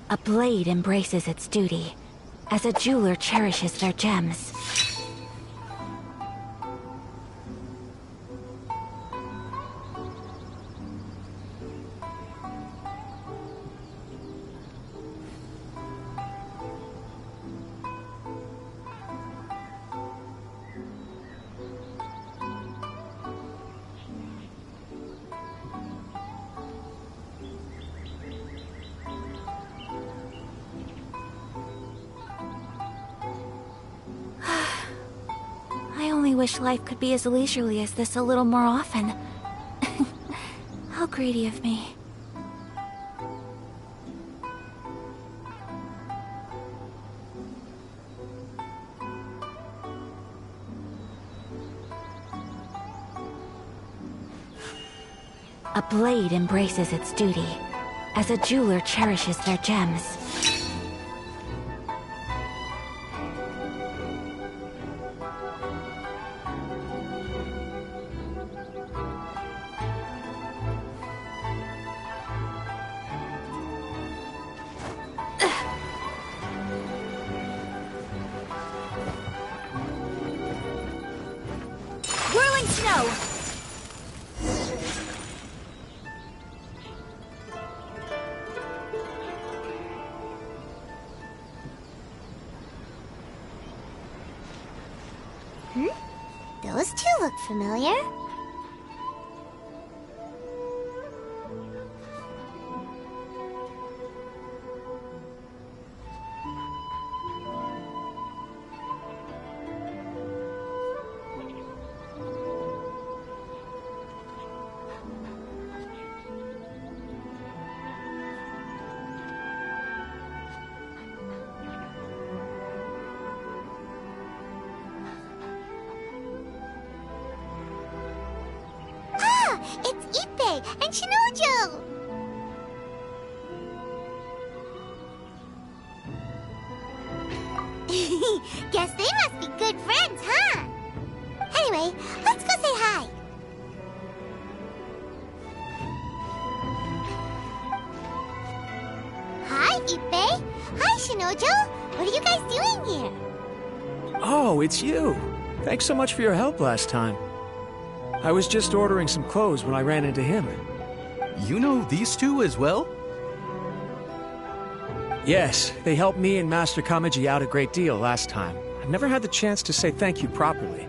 A blade embraces its duty, as a jeweler cherishes their gems. I only wish life could be as leisurely as this a little more often. How greedy of me. A blade embraces its duty, as a jeweler cherishes their gems. Whirling snow! Those two look familiar. It's Ippei and Shinojo! Guess they must be good friends, huh? Anyway, let's go say hi. Hi, Ippei. Hi, Shinojo. What are you guys doing here? Oh, it's you. Thanks so much for your help last time. I was just ordering some clothes when I ran into him. You know these two as well? Yes, they helped me and Master Kamaji out a great deal last time. I've never had the chance to say thank you properly.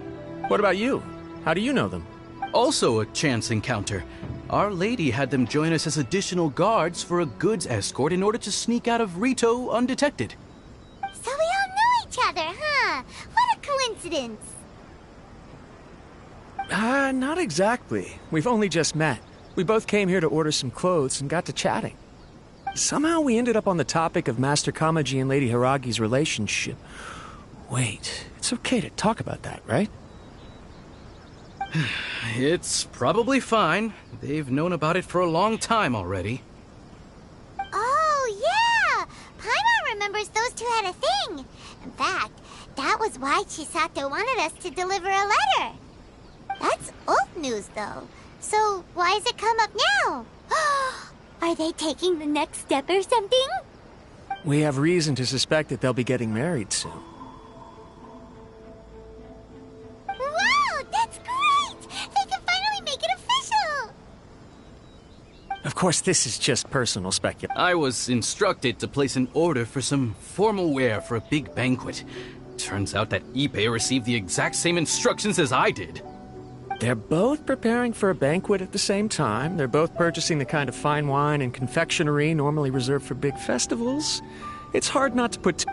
What about you? How do you know them? Also a chance encounter. Our lady had them join us as additional guards for a goods escort in order to sneak out of Rito undetected. So we all know each other, huh? What a coincidence! Not exactly. We've only just met. We both came here to order some clothes and got to chatting. Somehow we ended up on the topic of Master Kamaji and Lady Hiragi's relationship. Wait, it's okay to talk about that, right? It's probably fine. They've known about it for a long time already. Oh, yeah! Paimon remembers those two had a thing. In fact, that was why Chisato wanted us to deliver a letter. That's old news, though. So why has it come up now? Are they taking the next step or something? We have reason to suspect that they'll be getting married soon. Wow, that's great! They can finally make it official! Of course, this is just personal speculation. I was instructed to place an order for some formal wear for a big banquet. Turns out that Ippei received the exact same instructions as I did. They're both preparing for a banquet at the same time. They're both purchasing the kind of fine wine and confectionery normally reserved for big festivals. It's hard not to put...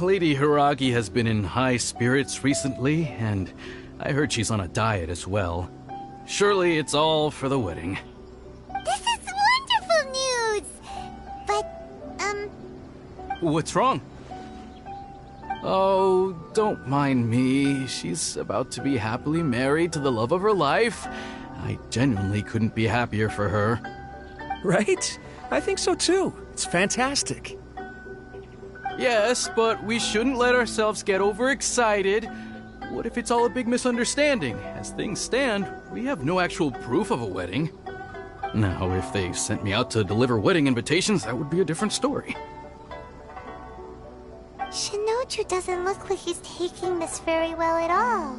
Lady Hiragi has been in high spirits recently, and I heard she's on a diet as well. Surely it's all for the wedding. This is wonderful news! But, What's wrong? Oh, don't mind me. She's about to be happily married to the love of her life. I genuinely couldn't be happier for her. Right? I think so too. It's fantastic. Yes, but we shouldn't let ourselves get overexcited. What if it's all a big misunderstanding? As things stand, we have no actual proof of a wedding. Now, if they sent me out to deliver wedding invitations, that would be a different story. Shinoju doesn't look like he's taking this very well at all.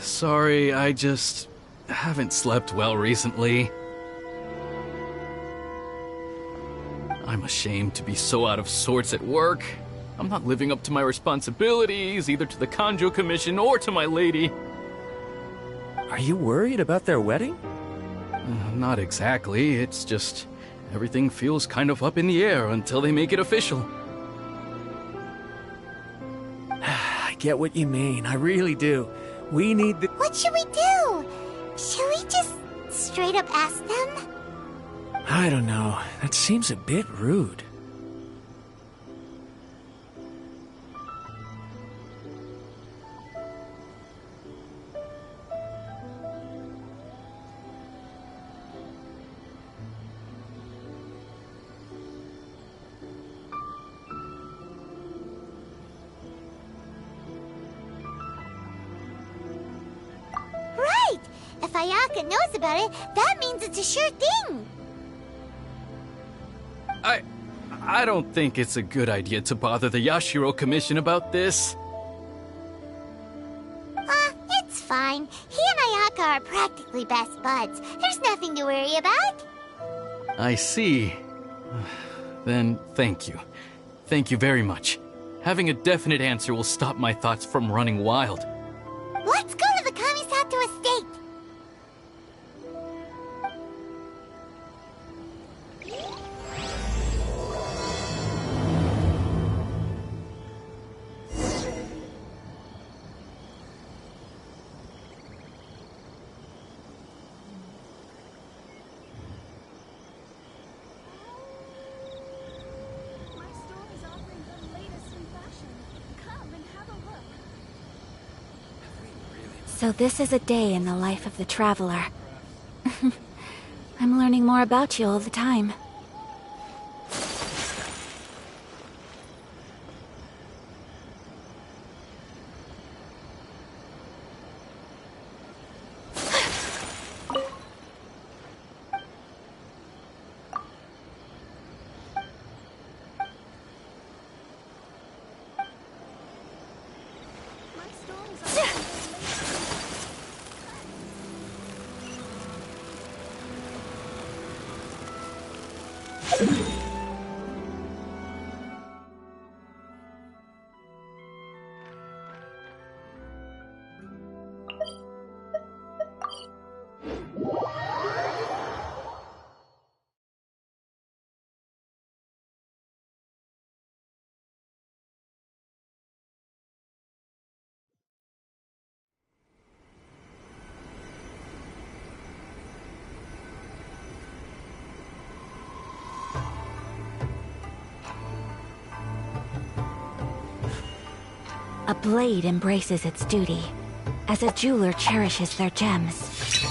Sorry, I just haven't slept well recently. I'm ashamed to be so out of sorts at work. I'm not living up to my responsibilities, either to the Kanjo Commission or to my lady. Are you worried about their wedding? Not exactly, it's just everything feels kind of up in the air until they make it official. I get what you mean, I really do. We need the... What should we do? Should we just straight up ask them? I don't know. That seems a bit rude. Right! If Ayaka knows about it, that means it's a sure thing! I don't think it's a good idea to bother the Yashiro Commission about this. It's fine. He and Ayaka are practically best buds. There's nothing to worry about. I see. Then thank you. Thank you very much. Having a definite answer will stop my thoughts from running wild. Let's go to the Kamisato estate! So this is a day in the life of the traveler. I'm learning more about you all the time. A blade embraces its duty, as a jeweler cherishes their gems.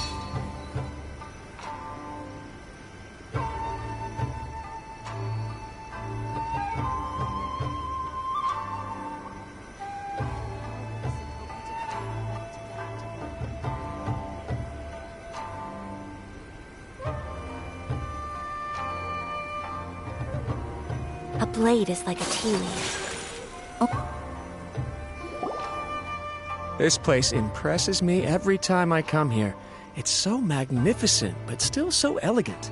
A blade is like a tea leaf. Oh. This place impresses me every time I come here. It's so magnificent, but still so elegant.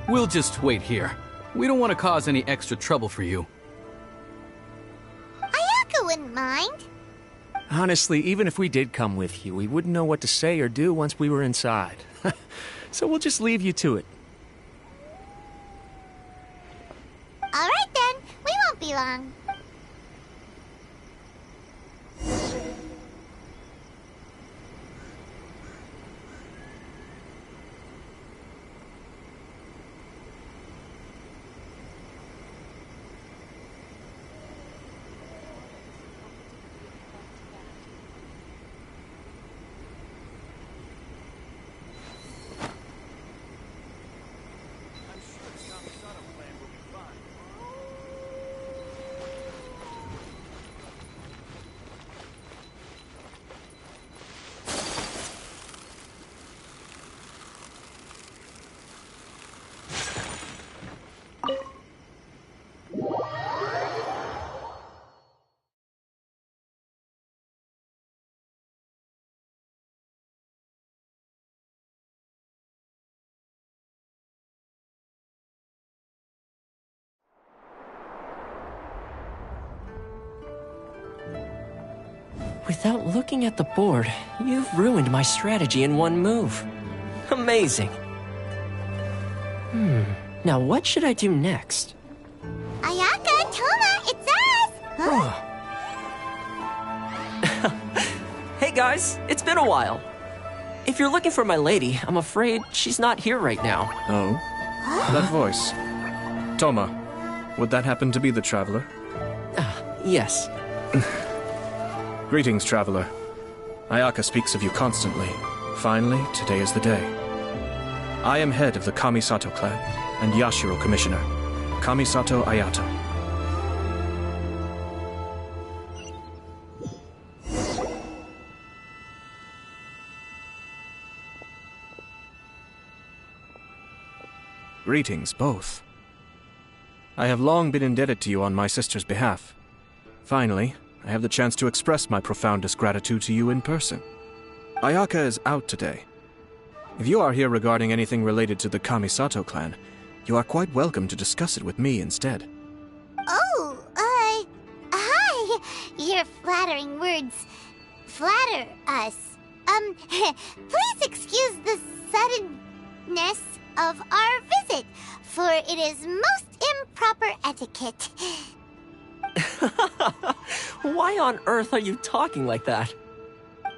We'll just wait here. We don't want to cause any extra trouble for you. Ayaka wouldn't mind. Honestly, even if we did come with you, we wouldn't know what to say or do once we were inside. So we'll just leave you to it. Alright then, we won't be long. Without looking at the board, you've ruined my strategy in one move. Amazing. Now what should I do next? Ayaka, Toma, it's us! Huh? Hey guys, it's been a while. If you're looking for my lady, I'm afraid she's not here right now. Oh? That voice. Toma, would that happen to be the Traveler? Yes. Greetings, Traveler. Ayaka speaks of you constantly. Finally, today is the day. I am head of the Kamisato clan and Yashiro Commissioner, Kamisato Ayato. Greetings, both. I have long been indebted to you on my sister's behalf. Finally, I have the chance to express my profoundest gratitude to you in person. Ayaka is out today. If you are here regarding anything related to the Kamisato clan, you are quite welcome to discuss it with me instead. Oh, hi. Your flattering words flatter us. Please excuse the suddenness of our visit, for it is most improper etiquette. Why on earth are you talking like that?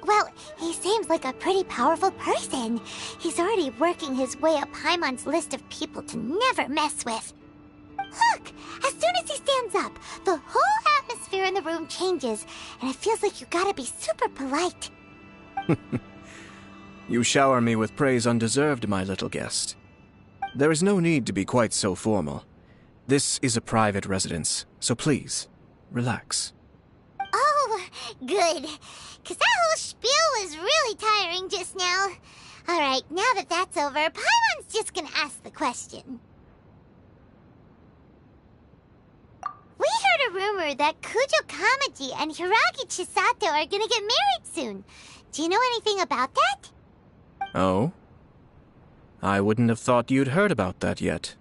Well, he seems like a pretty powerful person. He's already working his way up Paimon's list of people to never mess with. Look, as soon as he stands up, the whole atmosphere in the room changes, and it feels like you gotta be super polite. You shower me with praise undeserved, my little guest. There is no need to be quite so formal. This is a private residence, so please, relax. Oh, good. 'Cause that whole spiel was really tiring just now. Alright, now that that's over, Paimon's just gonna ask the question. We heard a rumor that Kujo Kamaji and Hiragi Chisato are gonna get married soon. Do you know anything about that? Oh? I wouldn't have thought you'd heard about that yet.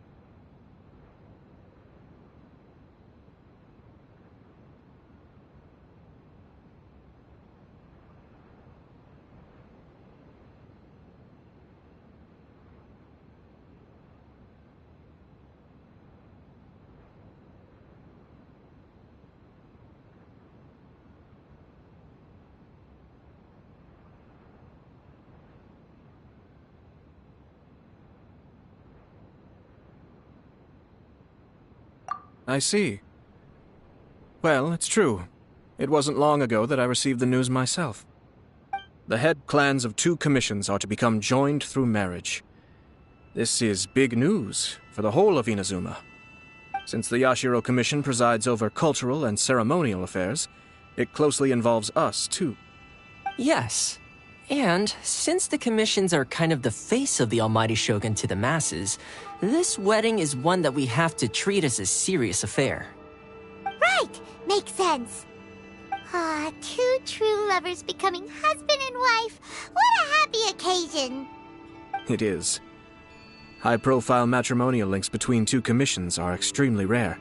I see. Well, it's true. It wasn't long ago that I received the news myself. The head clans of 2 commissions are to become joined through marriage. This is big news for the whole of Inazuma. Since the Yashiro Commission presides over cultural and ceremonial affairs, it closely involves us, too. Yes. And since the commissions are kind of the face of the Almighty Shogun to the masses, this wedding is one that we have to treat as a serious affair. Right! Makes sense. 2 true lovers becoming husband and wife. What a happy occasion! It is. High-profile matrimonial links between 2 commissions are extremely rare.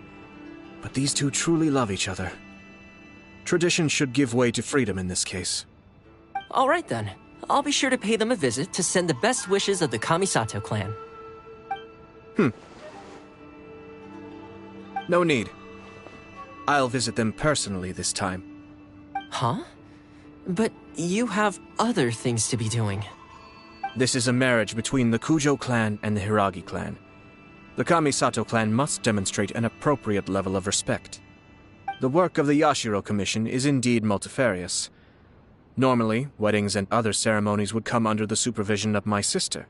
But these 2 truly love each other. Tradition should give way to freedom in this case. All right then. I'll be sure to pay them a visit to send the best wishes of the Kamisato clan. No need. I'll visit them personally this time. Huh? But you have other things to be doing. This is a marriage between the Kujo clan and the Hiragi clan. The Kamisato clan must demonstrate an appropriate level of respect. The work of the Yashiro Commission is indeed multifarious. Normally, weddings and other ceremonies would come under the supervision of my sister.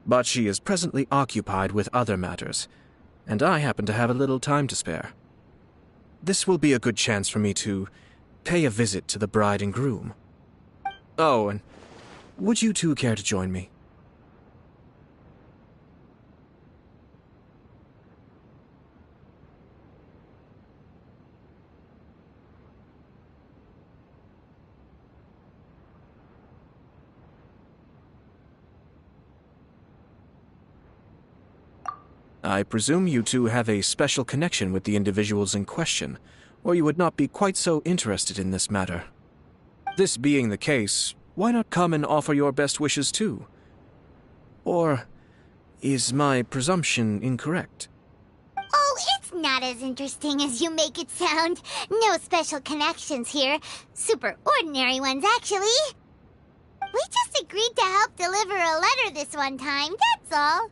But she is presently occupied with other matters, and I happen to have a little time to spare. This will be a good chance for me to pay a visit to the bride and groom. Oh, and would you 2 care to join me? I presume you 2 have a special connection with the individuals in question, or you would not be quite so interested in this matter. This being the case, why not come and offer your best wishes too? Or is my presumption incorrect? Oh, it's not as interesting as you make it sound. No special connections here. Super ordinary ones, actually. We just agreed to help deliver a letter this one time, that's all.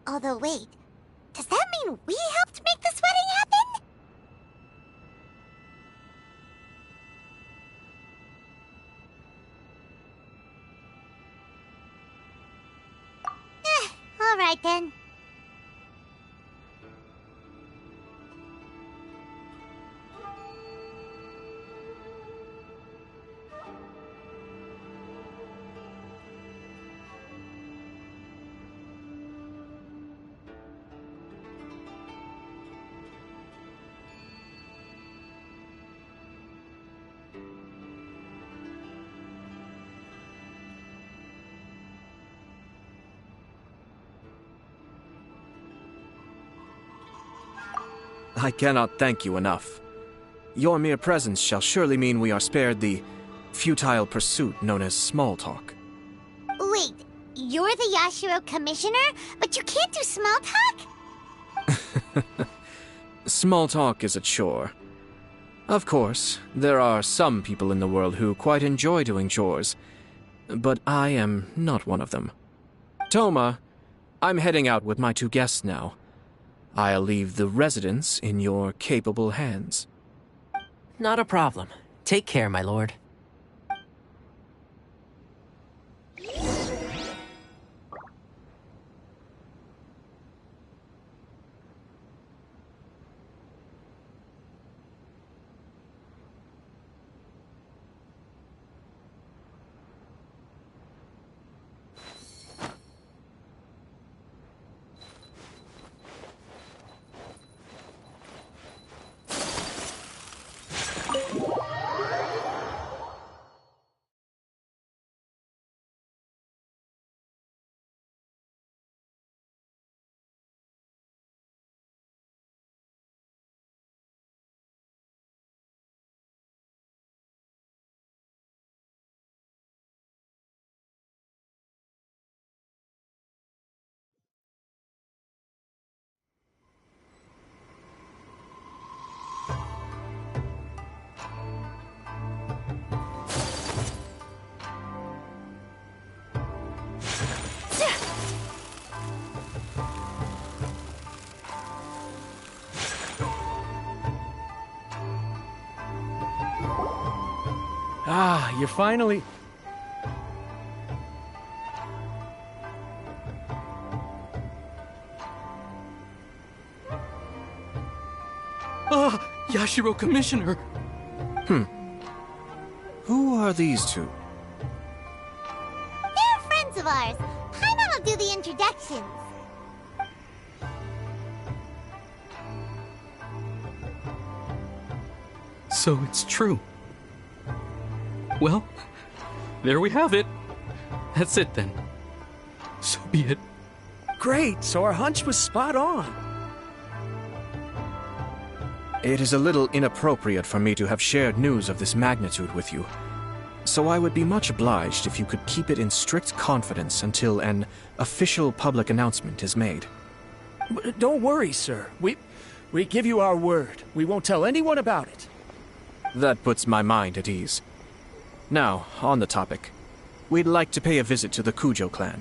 Although wait, does that mean we helped make this wedding happen? All right then. I cannot thank you enough. Your mere presence shall surely mean we are spared the futile pursuit known as small talk. Wait, you're the Yashiro commissioner, but you can't do small talk? Small talk is a chore. Of course, there are some people in the world who quite enjoy doing chores, but I am not one of them. Toma, I'm heading out with my 2 guests now. I'll leave the residence in your capable hands. Not a problem. Take care, my lord. Ah, you're finally... Yashiro Commissioner! Who are these 2? They're friends of ours. Paimon will do the introductions. So it's true. Well, there we have it. That's it then. So be it. Great, so our hunch was spot on. It is a little inappropriate for me to have shared news of this magnitude with you, so I would be much obliged if you could keep it in strict confidence until an official public announcement is made. Don't worry, sir. We give you our word. We won't tell anyone about it. That puts my mind at ease. Now, on the topic. We'd like to pay a visit to the Kujo clan.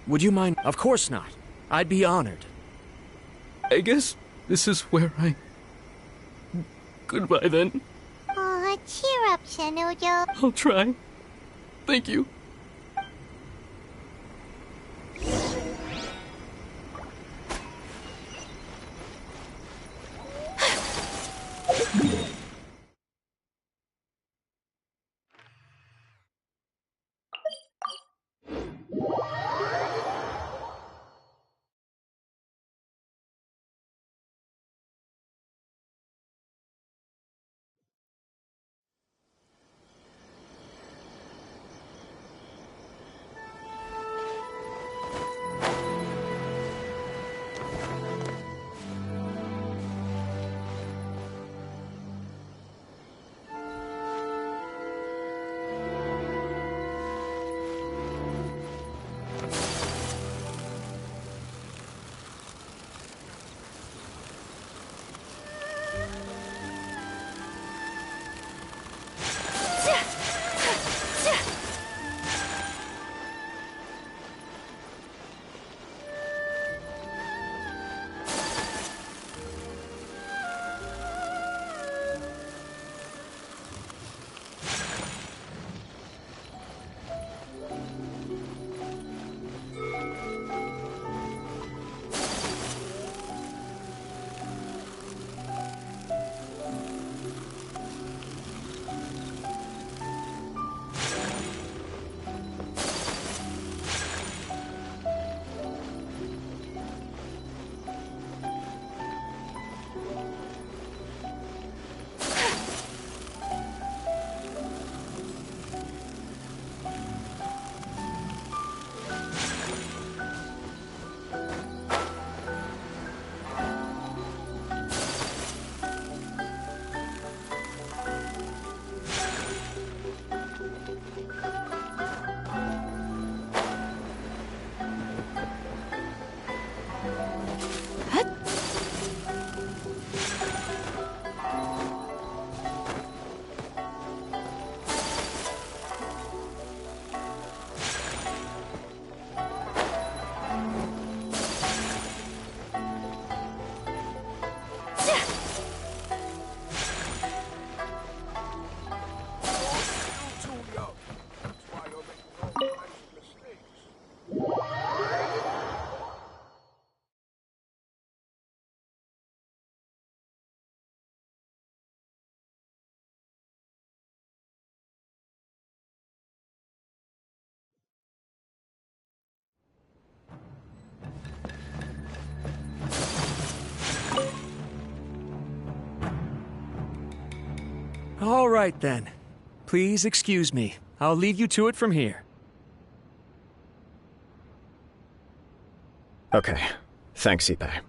Would you mind? Of course not. I'd be honored. I guess this is where I... Goodbye then. Aw, cheer up, Shanojo. I'll try. Thank you. All right, then. Please excuse me. I'll leave you to it from here. Okay. Thanks, Ippei.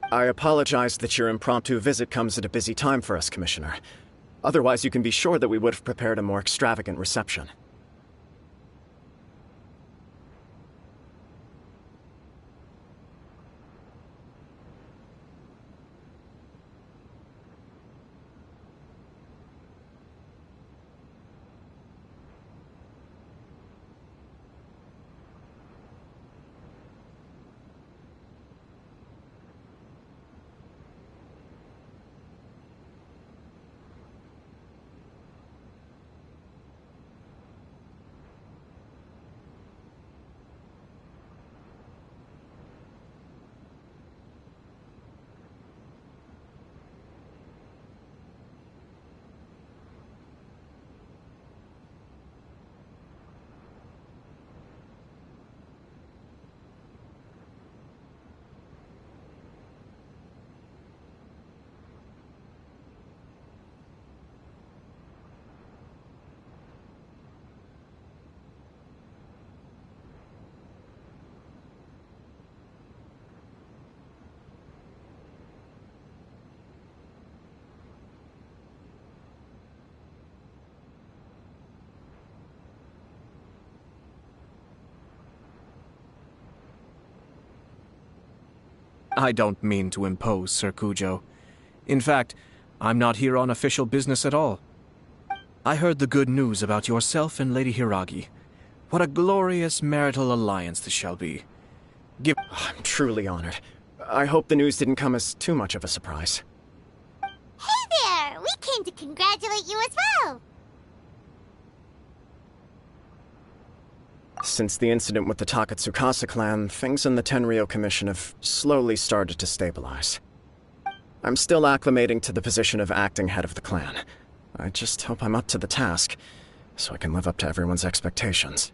I apologize that your impromptu visit comes at a busy time for us, Commissioner. Otherwise, you can be sure that we would have prepared a more extravagant reception. I don't mean to impose, Sir Kujo. In fact, I'm not here on official business at all. I heard the good news about yourself and Lady Hiragi. What a glorious marital alliance this shall be. I'm truly honored. I hope the news didn't come as too much of a surprise. Hey there! We came to congratulate you as well! Since the incident with the Takatsukasa clan, things in the Tenryou Commission have slowly started to stabilize. I'm still acclimating to the position of acting head of the clan. I just hope I'm up to the task, so I can live up to everyone's expectations.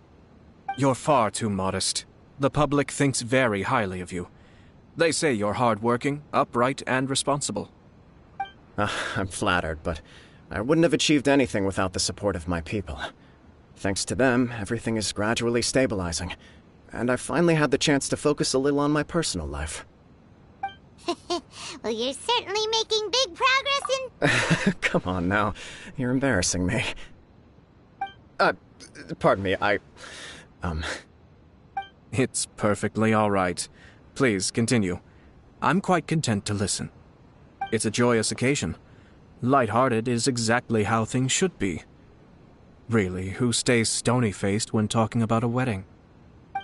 You're far too modest. The public thinks very highly of you. They say you're hardworking, upright, and responsible. I'm flattered, but I wouldn't have achieved anything without the support of my people. Thanks to them, everything is gradually stabilizing, and I finally had the chance to focus a little on my personal life. Well, you're certainly making big progress in... Come on now, you're embarrassing me. Pardon me, It's perfectly all right. Please, continue. I'm quite content to listen. It's a joyous occasion. Light-hearted is exactly how things should be. Really, who stays stony-faced when talking about a wedding?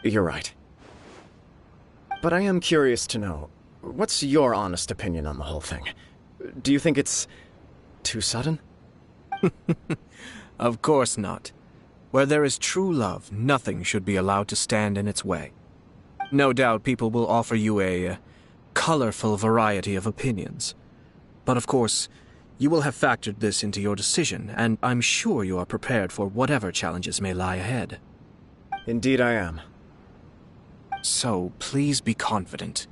You're right. But I am curious to know, what's your honest opinion on the whole thing? Do you think it's too sudden? Of course not. Where there is true love, nothing should be allowed to stand in its way. No doubt people will offer you a colorful variety of opinions. But of course, you will have factored this into your decision, and I'm sure you are prepared for whatever challenges may lie ahead. Indeed I am. So, please be confident.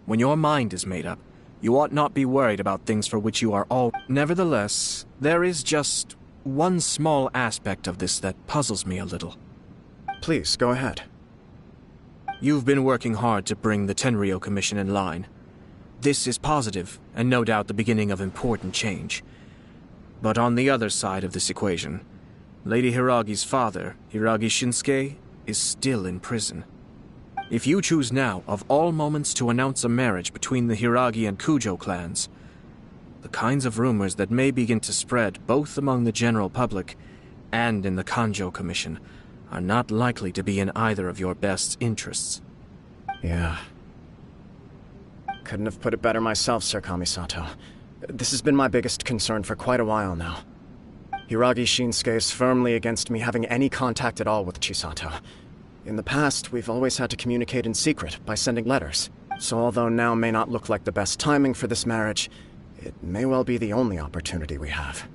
When your mind is made up, you ought not be worried about things for which you are all... Nevertheless, there is just one small aspect of this that puzzles me a little. Please, go ahead. You've been working hard to bring the Tenryou Commission in line. This is positive, and no doubt the beginning of important change. But on the other side of this equation, Lady Hiragi's father, Hiragi Shinsuke, is still in prison. If you choose now, of all moments, to announce a marriage between the Hiragi and Kujo clans, the kinds of rumors that may begin to spread both among the general public and in the Kanjo Commission are not likely to be in either of your best interests. Yeah. Couldn't have put it better myself, Sir Kamisato. This has been my biggest concern for quite a while now. Hiragi Shinsuke is firmly against me having any contact at all with Chisato. In the past, we've always had to communicate in secret by sending letters. So although now may not look like the best timing for this marriage, it may well be the only opportunity we have.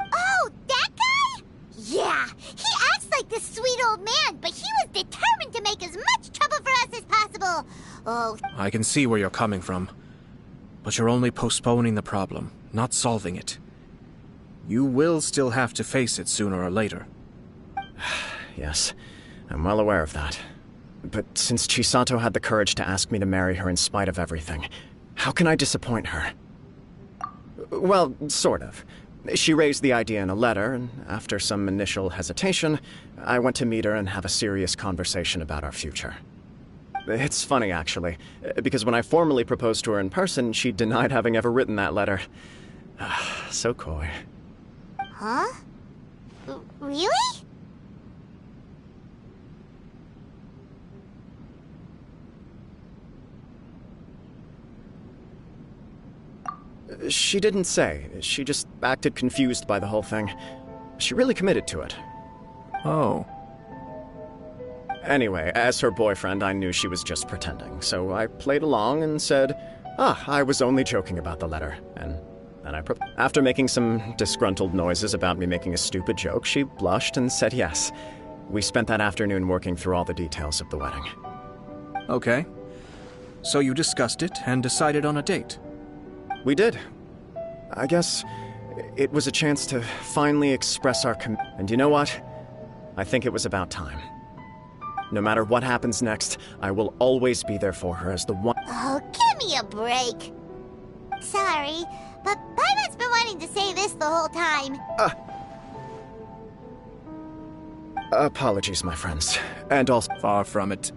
Oh, that guy? Yeah, he acts like this sweet old man, but he was determined to make as much trouble for us as possible. Oh, I can see where you're coming from. But you're only postponing the problem, not solving it. You will still have to face it sooner or later. Yes, I'm well aware of that. But since Chisato had the courage to ask me to marry her in spite of everything, how can I disappoint her? Well, sort of. She raised the idea in a letter, and after some initial hesitation, I went to meet her and have a serious conversation about our future. It's funny, actually, because when I formally proposed to her in person, she denied having ever written that letter. So coy. huh? Really? She didn't say. She just acted confused by the whole thing. She really committed to it. Oh. Anyway, as her boyfriend, I knew she was just pretending, so I played along and said, I was only joking about the letter, and then after making some disgruntled noises about me making a stupid joke, she blushed and said yes. We spent that afternoon working through all the details of the wedding. Okay. So you discussed it and decided on a date? We did. I guess it was a chance to finally express our and you know what? I think it was about time. No matter what happens next, I will always be there for her as the one. Oh, give me a break. Sorry, but Paimon's been wanting to say this the whole time. Apologies, my friends. And also, Far from it.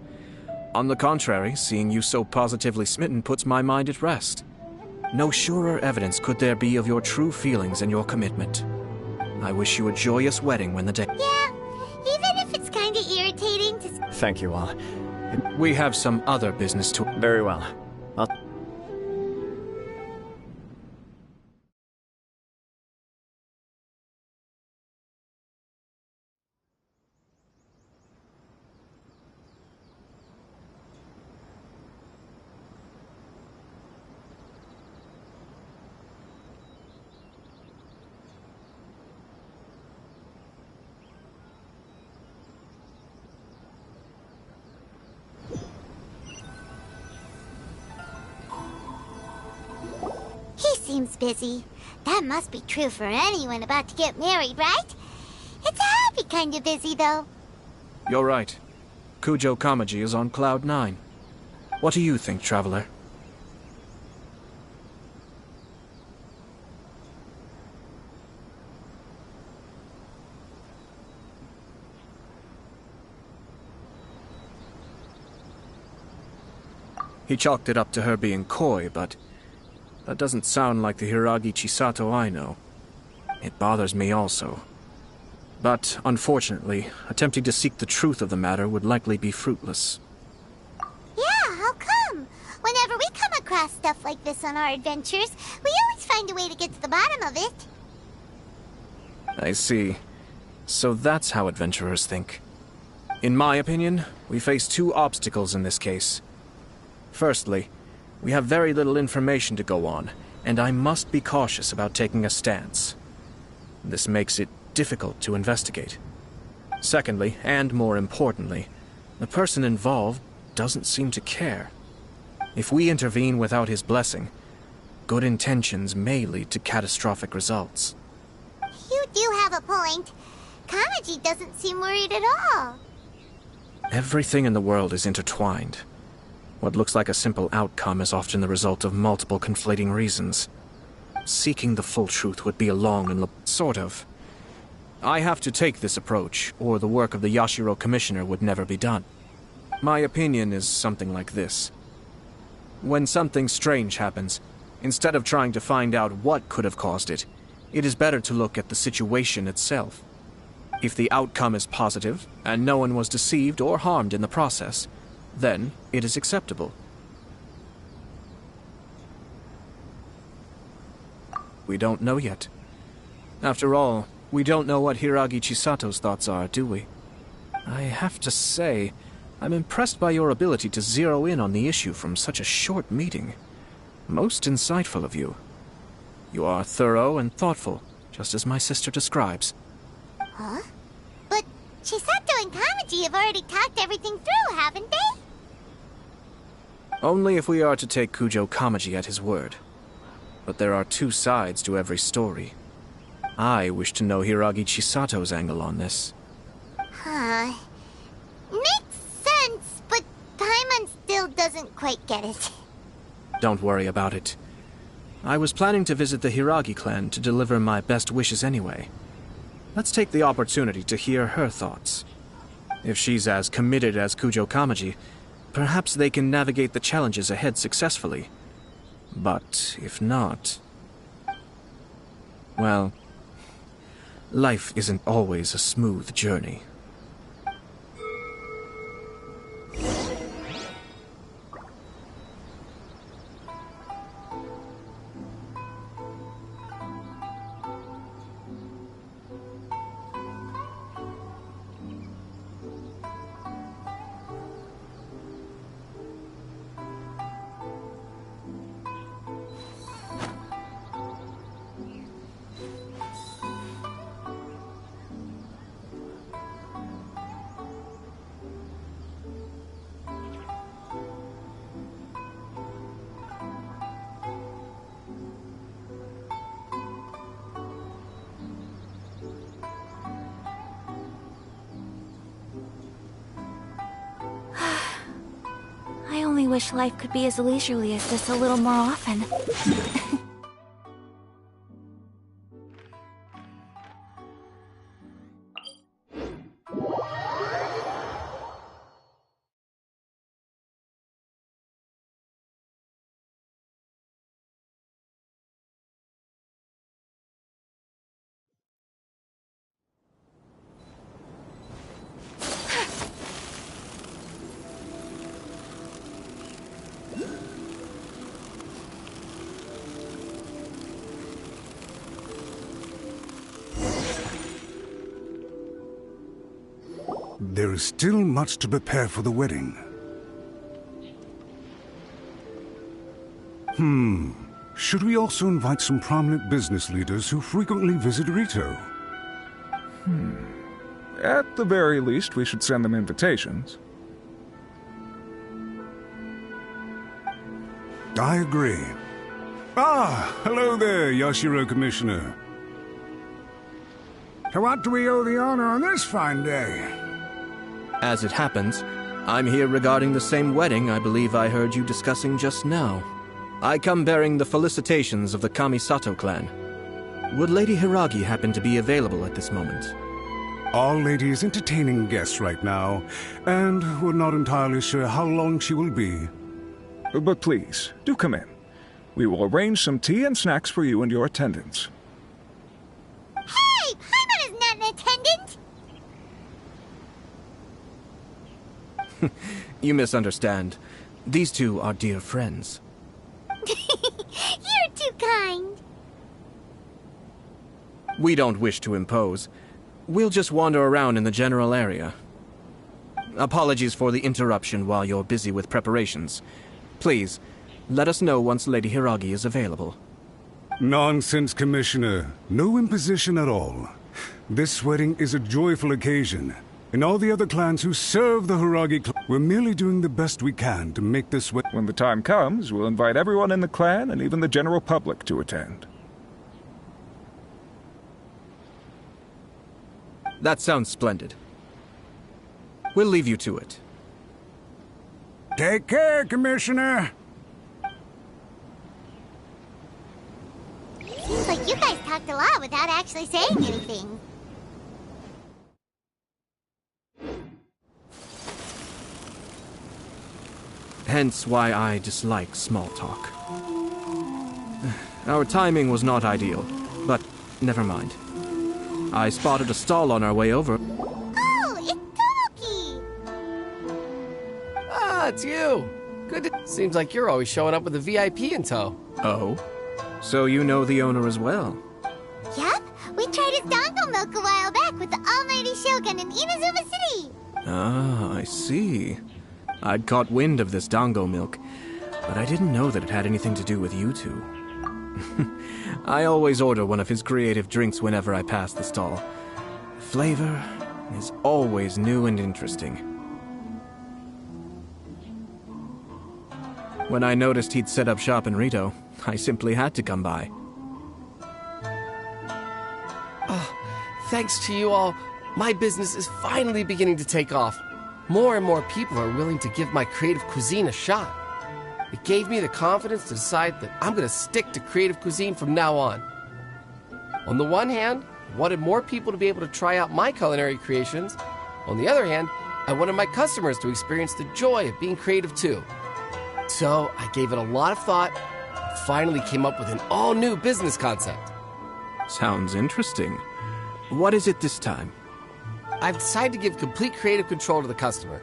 On the contrary, seeing you so positively smitten puts my mind at rest. No surer evidence could there be of your true feelings and your commitment. I wish you a joyous wedding when the day... Yeah, even if it's kinda irritating to... thank you all. We have some other business to... Very well. I'll... Seems busy. That must be true for anyone about to get married, right? It's a happy kind of busy, though. You're right. Kujo Kamaji is on Cloud 9. What do you think, Traveler? He chalked it up to her being coy, but... that doesn't sound like the Hiragi Chisato I know. It bothers me also. But, unfortunately, attempting to seek the truth of the matter would likely be fruitless. Yeah, how come? Whenever we come across stuff like this on our adventures, we always find a way to get to the bottom of it. I see. So that's how adventurers think. In my opinion, we face two obstacles in this case. Firstly, we have very little information to go on, and I must be cautious about taking a stance. This makes it difficult to investigate. Secondly, and more importantly, the person involved doesn't seem to care. If we intervene without his blessing, good intentions may lead to catastrophic results. You do have a point. Kamaji doesn't seem worried at all. Everything in the world is intertwined. What looks like a simple outcome is often the result of multiple conflating reasons. Seeking the full truth would be a long and sort of. I have to take this approach, or the work of the Yashiro Commissioner would never be done. My opinion is something like this. When something strange happens, instead of trying to find out what could have caused it, it is better to look at the situation itself. If the outcome is positive, and no one was deceived or harmed in the process, then it is acceptable. We don't know yet. After all, We don't know what Hiragi Chisato's thoughts are, do we? I have to say, I'm impressed by your ability to zero in on the issue from such a short meeting. Most insightful of you. You are thorough and thoughtful, just as my sister describes. Huh? But Chisato and Kamaji have already talked everything through, haven't they? Only if we are to take Kujo Kamaji at his word. But there are two sides to every story. I wish to know Hiragi Chisato's angle on this. Huh. Makes sense, but Paimon still doesn't quite get it. Don't worry about it. I was planning to visit the Hiragi clan to deliver my best wishes anyway. Let's take the opportunity to hear her thoughts. If she's as committed as Kujo Kamaji, perhaps they can navigate the challenges ahead successfully. But if not... well, life isn't always a smooth journey. I only wish life could be as leisurely as this a little more often. There is still much to prepare for the wedding. Should we also invite some prominent business leaders who frequently visit Rito? At the very least, we should send them invitations. I agree. Ah, hello there, Yashiro Commissioner. To what do we owe the honor on this fine day? As it happens, I'm here regarding the same wedding I believe I heard you discussing just now. I come bearing the felicitations of the Kamisato clan. Would Lady Hiragi happen to be available at this moment? Our lady is entertaining guests right now, and we're not entirely sure how long she will be. But please, do come in. We will arrange some tea and snacks for you and your attendants. Hey! Paimon is not an attendant! You misunderstand. These two are dear friends. You're too kind. We don't wish to impose. We'll just wander around in the general area. Apologies for the interruption while you're busy with preparations. Please, let us know once Lady Hiragi is available. Nonsense, Commissioner. No imposition at all. This wedding is a joyful occasion, and all the other clans who serve the Hiragi clan, we're merely doing the best we can to make this wedding. When the time comes, we'll invite everyone in the clan and even the general public to attend. That sounds splendid. We'll leave you to it. Take care, Commissioner. Seems like you guys talked a lot without actually saying anything. Hence why I dislike small talk. Our timing was not ideal, but never mind. I spotted a stall on our way over. Oh, it's Tomoki! Ah, it's you. Good. Seems like you're always showing up with a VIP in tow. Oh? So you know the owner as well? Yep, we try his Dango milk a while back with the Almighty Shogun in Inazuma City. Ah, I see. I'd caught wind of this Dango milk, but I didn't know that it had anything to do with you two. I always order one of his creative drinks whenever I pass the stall. The flavor is always new and interesting. When I noticed he'd set up shop in Rito, I simply had to come by. Thanks to you all, my business is finally beginning to take off. More and more people are willing to give my creative cuisine a shot. It gave me the confidence to decide that I'm going to stick to creative cuisine from now on. On the one hand, I wanted more people to be able to try out my culinary creations. On the other hand, I wanted my customers to experience the joy of being creative too. So I gave it a lot of thought and finally came up with an all-new business concept. Sounds interesting. What is it this time? I've decided to give complete creative control to the customer.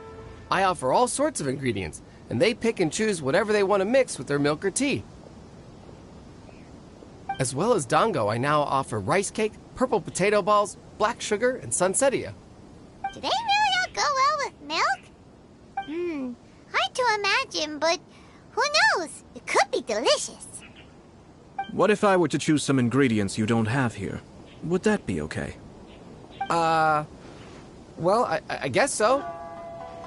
I offer all sorts of ingredients, and they pick and choose whatever they want to mix with their milk or tea. As well as Dango, I now offer rice cake, purple potato balls, black sugar, and sunsettia. Do they really all go well with milk? Hard to imagine, but who knows? It could be delicious. What if I were to choose some ingredients you don't have here? Would that be okay? Well, I guess so.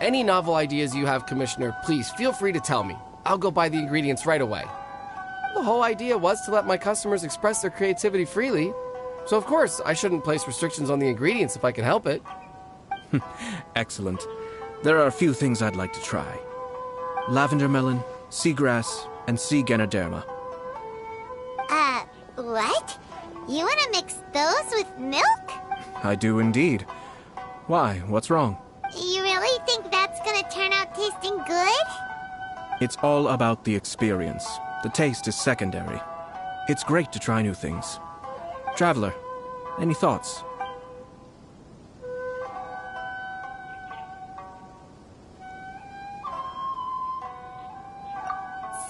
Any novel ideas you have, Commissioner, please feel free to tell me. I'll go buy the ingredients right away. The whole idea was to let my customers express their creativity freely. So of course, I shouldn't place restrictions on the ingredients if I can help it. Excellent. There are a few things I'd like to try. Lavender melon, seagrass, and sea ganoderma. What? You want to mix those with milk? I do indeed. Why? What's wrong? You really think that's gonna turn out tasting good? It's all about the experience. The taste is secondary. It's great to try new things. Traveler, any thoughts?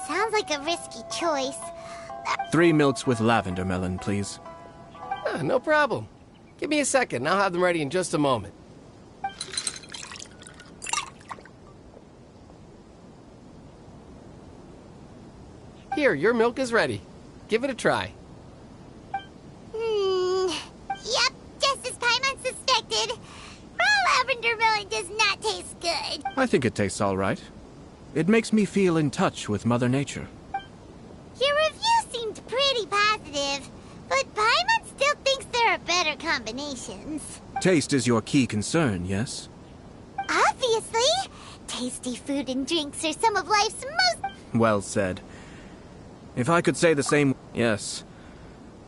Sounds like a risky choice. 3 milks with lavender melon, please. No problem. Give me a second, and I'll have them ready in just a moment. Here, your milk is ready. Give it a try. Yep, just as Paimon suspected. Raw lavender melon does not taste good. I think it tastes all right. It makes me feel in touch with Mother Nature. Your review seemed pretty positive, but Paimon still thinks there are better combinations. Taste is your key concern, yes? Obviously! Tasty food and drinks are some of life's most... Well said. If I could say the same, yes.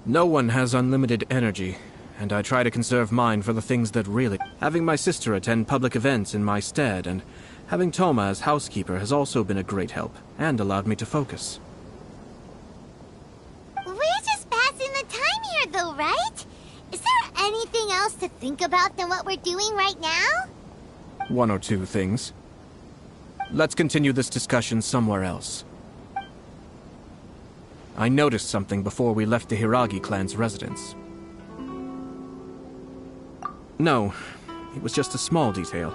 No one has unlimited energy, and I try to conserve mine for the things that really... Having my sister attend public events in my stead, and having Toma as housekeeper has also been a great help, and allowed me to focus. We're just passing the time here, though, right? Is there anything else to think about than what we're doing right now? 1 or 2 things. Let's continue this discussion somewhere else. I noticed something before we left the Hiragi clan's residence. No, it was just a small detail.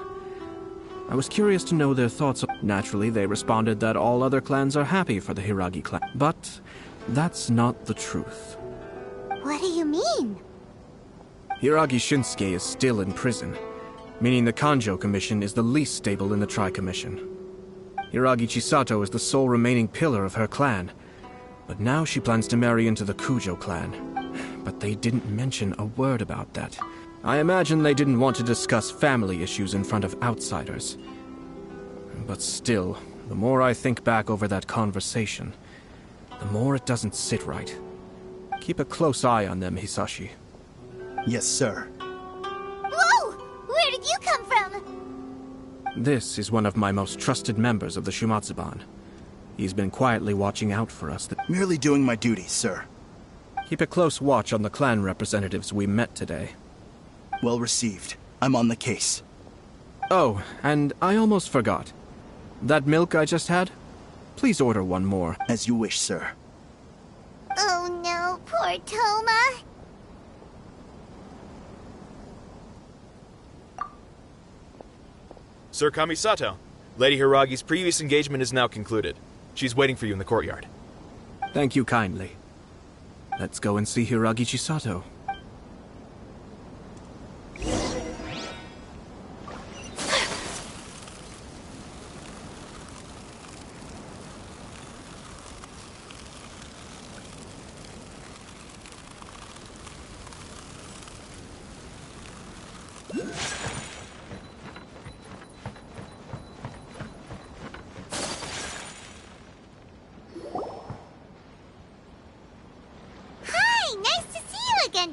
I was curious to know their thoughts. Naturally, they responded that all other clans are happy for the Hiragi clan. But that's not the truth. What do you mean? Hiragi Shinsuke is still in prison, meaning the Kanjo Commission is the least stable in the Tri-Commission. Hiragi Chisato is the sole remaining pillar of her clan, but now she plans to marry into the Kujo clan. But they didn't mention a word about that. I imagine they didn't want to discuss family issues in front of outsiders. But still, the more I think back over that conversation, the more it doesn't sit right. Keep a close eye on them, Hisashi. Yes, sir. Whoa! Where did you come from? This is one of my most trusted members of the Shumatsuban. He's been quietly watching out for us. Merely doing my duty, sir. Keep a close watch on the clan representatives we met today. Well received. I'm on the case. Oh, and I almost forgot. That milk I just had? Please order one more. As you wish, sir. Oh no, poor Toma. Sir Kamisato, Lady Hiragi's previous engagement is now concluded. She's waiting for you in the courtyard. Thank you kindly. Let's go and see Hiragi Chisato.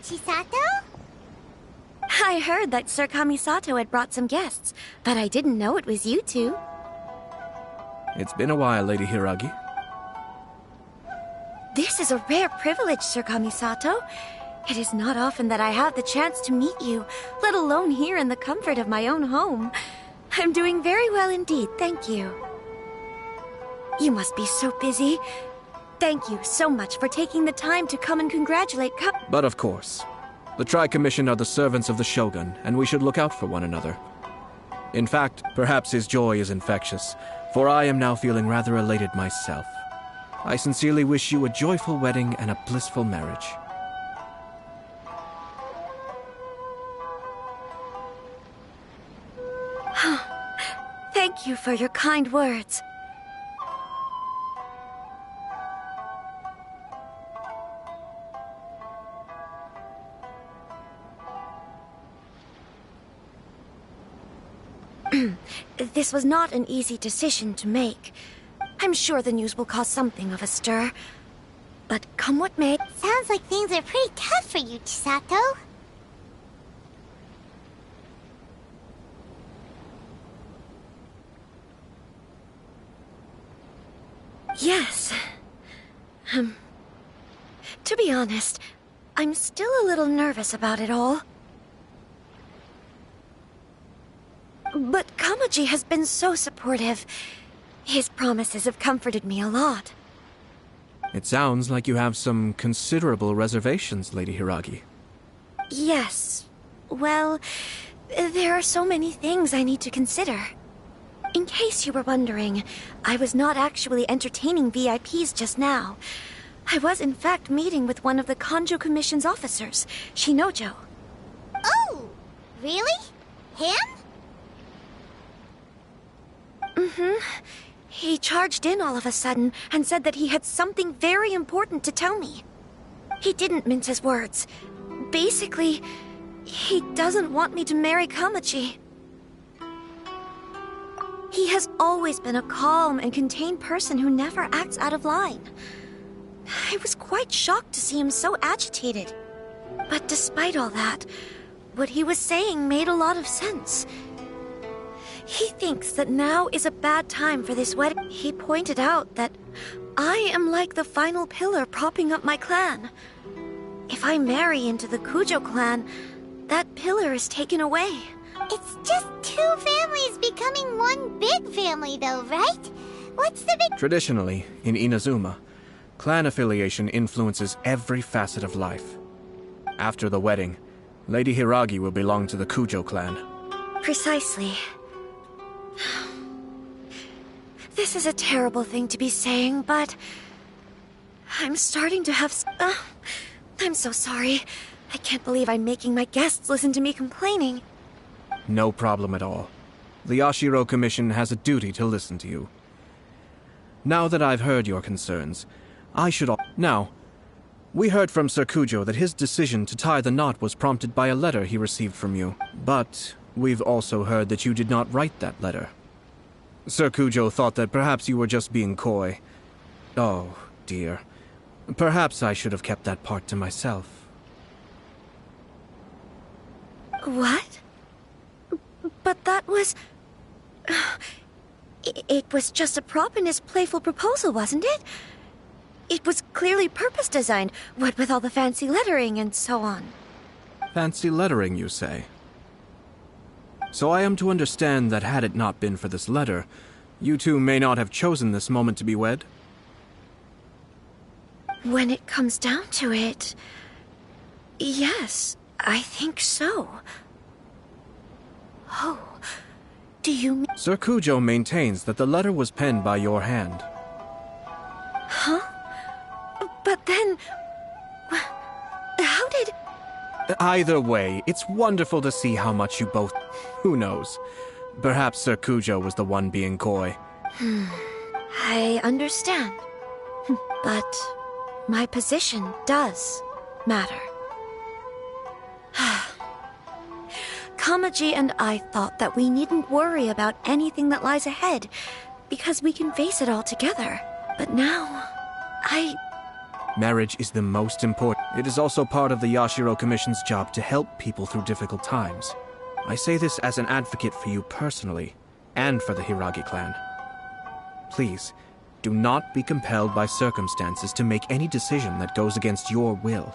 Chisato? I heard that Sir Kamisato had brought some guests, but I didn't know it was you two. It's been a while, Lady Hiragi. This is a rare privilege, Sir Kamisato. It is not often that I have the chance to meet you, let alone here in the comfort of my own home. I'm doing very well indeed, thank you. You must be so busy. Thank you so much for taking the time to come and congratulate But of course. The Tri-Commission are the servants of the Shogun, and we should look out for one another. In fact, perhaps his joy is infectious, for I am now feeling rather elated myself. I sincerely wish you a joyful wedding and a blissful marriage. Thank you for your kind words. This was not an easy decision to make. I'm sure the news will cause something of a stir. But come what may... Sounds like things are pretty tough for you, Chisato. Yes. To be honest, I'm still a little nervous about it all. But Kamaji has been so supportive. His promises have comforted me a lot. It sounds like you have some considerable reservations, Lady Hiragi. Yes. Well, there are so many things I need to consider. In case you were wondering, I was not actually entertaining VIPs just now. I was in fact meeting with one of the Kanjo Commission's officers, Shinojo. Oh! Really? Him? Mm-hmm. He charged in all of a sudden and said that he had something very important to tell me. He didn't mince his words. Basically, he doesn't want me to marry Kamachi. He has always been a calm and contained person who never acts out of line. I was quite shocked to see him so agitated. But despite all that, what he was saying made a lot of sense. He thinks that now is a bad time for this wedding. He pointed out that I am like the final pillar propping up my clan. If I marry into the Kujo clan, that pillar is taken away. It's just two families becoming one big family though, right? What's the big... Traditionally, in Inazuma, clan affiliation influences every facet of life. After the wedding, Lady Hiragi will belong to the Kujo clan. Precisely. This is a terrible thing to be saying, but... I'm starting to have... I'm so sorry. I can't believe I'm making my guests listen to me complaining. No problem at all. The Yashiro Commission has a duty to listen to you. Now that I've heard your concerns, I should... Now, we heard from Sir Kujo that his decision to tie the knot was prompted by a letter he received from you. But we've also heard that you did not write that letter. Sir Kujo thought that perhaps you were just being coy. Oh, dear. Perhaps I should have kept that part to myself. What? But that was... It was just a prop in his playful proposal, wasn't it? It was clearly purpose-designed, what with all the fancy lettering and so on. Fancy lettering, you say? So I am to understand that had it not been for this letter, you two may not have chosen this moment to be wed? When it comes down to it... Yes, I think so. Oh, do you mean? Sir Kujo maintains that the letter was penned by your hand. Huh? But then... how did... Either way, it's wonderful to see how much you both... Who knows? Perhaps Sir Kujo was the one being coy. I understand. But my position does matter. Kamaji and I thought that we needn't worry about anything that lies ahead, because we can face it all together. But now, Marriage is the most important. It is also part of the Yashiro Commission's job to help people through difficult times. I say this as an advocate for you personally, and for the Hiragi clan. Please, do not be compelled by circumstances to make any decision that goes against your will.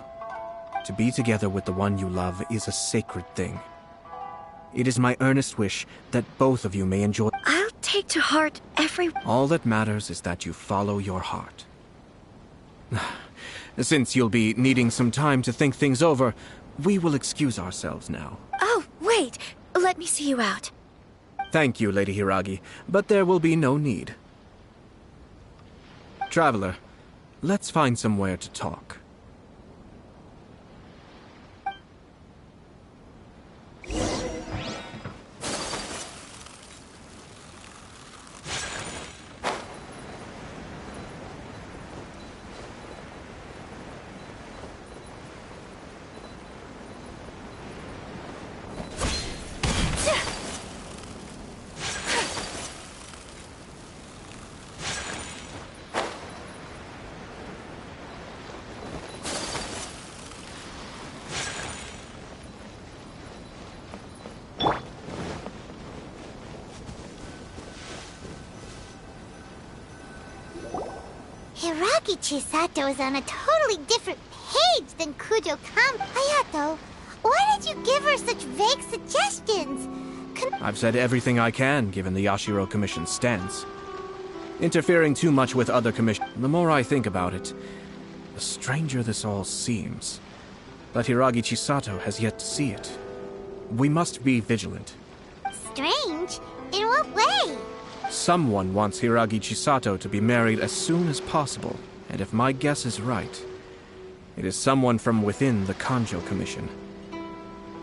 To be together with the one you love is a sacred thing. It is my earnest wish that both of you may enjoy... I'll take to heart every... All that matters is that you follow your heart. Since you'll be needing some time to think things over, we will excuse ourselves now. Oh, wait! Let me see you out. Thank you, Lady Hiragi, but there will be no need. Traveler, let's find somewhere to talk. Hiragi Chisato is on a totally different page than Kujo Hayato, why did you give her such vague suggestions? I've said everything I can, given the Yashiro Commission's stance. Interfering too much with other commissions. The more I think about it, the stranger this all seems. But Hiragi Chisato has yet to see it. We must be vigilant. Strange? In what way? Someone wants Hiragi Chisato to be married as soon as possible, and if my guess is right, it is someone from within the Kanjo Commission.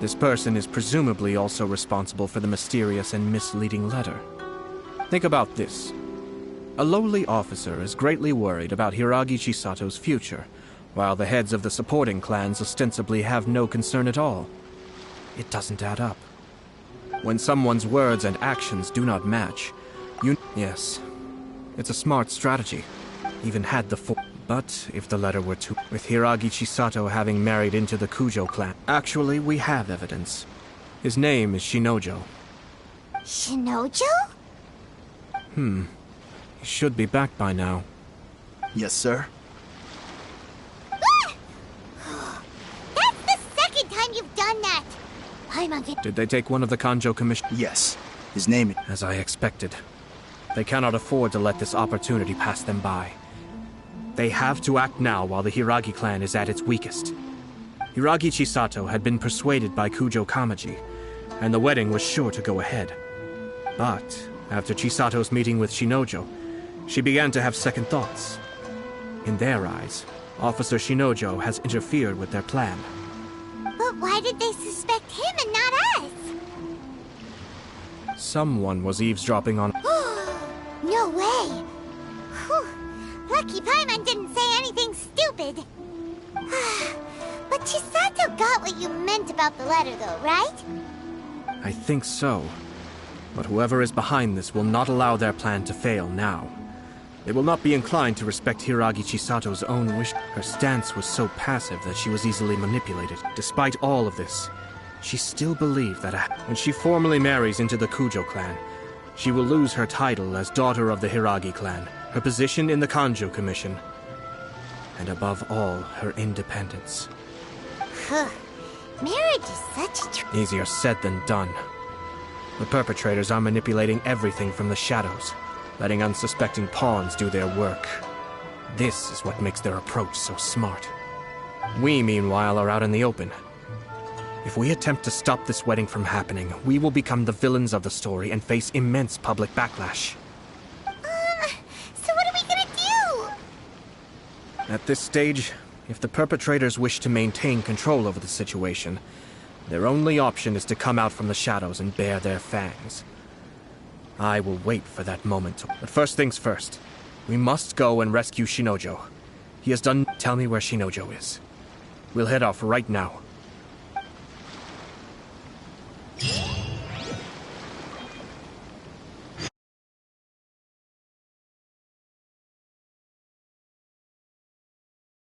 This person is presumably also responsible for the mysterious and misleading letter. Think about this. A lowly officer is greatly worried about Hiragi Chisato's future, while the heads of the supporting clans ostensibly have no concern at all. It doesn't add up. When someone's words and actions do not match, Yes, it's a smart strategy. Even had the But if the letter were to... With Hiragi Chisato having married into the Kujo clan... Actually, we have evidence. His name is Shinojo. Shinojo? He should be back by now. Yes, sir. That's the second time you've done that! Did they take one of the Kanjo Commission? Yes. His name is... As I expected. They cannot afford to let this opportunity pass them by. They have to act now while the Hiragi clan is at its weakest. Hiragi Chisato had been persuaded by Kujo Kamaji, and the wedding was sure to go ahead. But, after Chisato's meeting with Shinojo, she began to have second thoughts. In their eyes, Officer Shinojo has interfered with their plan. But why did they suspect him and not us? Someone was eavesdropping on... No way! Whew. Lucky Paimon didn't say anything stupid. But Chisato got what you meant about the letter, though, right? I think so. But whoever is behind this will not allow their plan to fail now. They will not be inclined to respect Hiragi Chisato's own wish. Her stance was so passive that she was easily manipulated. Despite all of this, she still believed that when she formally marries into the Kujo clan, she will lose her title as daughter of the Hiragi clan, her position in the Kanjo Commission, and above all, her independence. Marriage is such a... Easier said than done. The perpetrators are manipulating everything from the shadows, letting unsuspecting pawns do their work. This is what makes their approach so smart. We, meanwhile, are out in the open. If we attempt to stop this wedding from happening, we will become the villains of the story and face immense public backlash. So what are we gonna do? At this stage, if the perpetrators wish to maintain control over the situation, their only option is to come out from the shadows and bare their fangs. I will wait for that moment. But first things first, we must go and rescue Shinojo. He has done... Tell me where Shinojo is. We'll head off right now.